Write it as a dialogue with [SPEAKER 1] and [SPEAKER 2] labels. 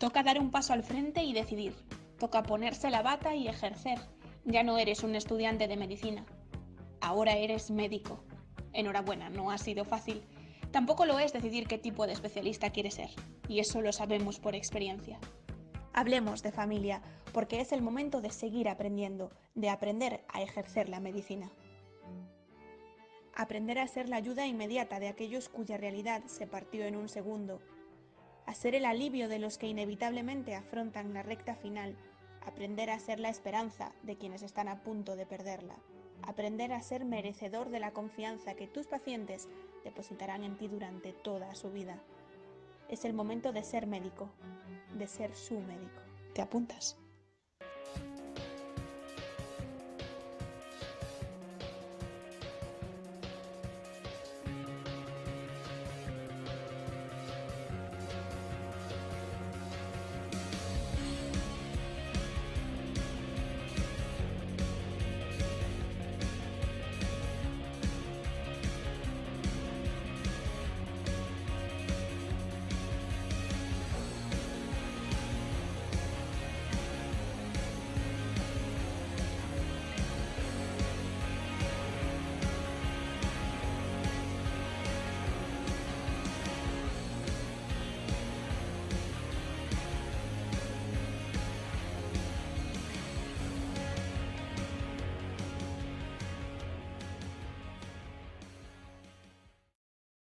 [SPEAKER 1] Toca dar un paso al frente y decidir. Toca ponerse la bata y ejercer. Ya no eres un estudiante de medicina. Ahora eres médico. Enhorabuena, no ha sido fácil. Tampoco lo es decidir qué tipo de especialista quieres ser. Y eso lo sabemos por experiencia. Hablemos de familia, porque es el momento de seguir aprendiendo, de aprender a ejercer la medicina. Aprender a ser la ayuda inmediata de aquellos cuya realidad se partió en un segundo. A ser el alivio de los que inevitablemente afrontan la recta final. Aprender a ser la esperanza de quienes están a punto de perderla. Aprender a ser merecedor de la confianza que tus pacientes depositarán en ti durante toda su vida. Es el momento de ser médico, de ser su médico. ¿Te apuntas?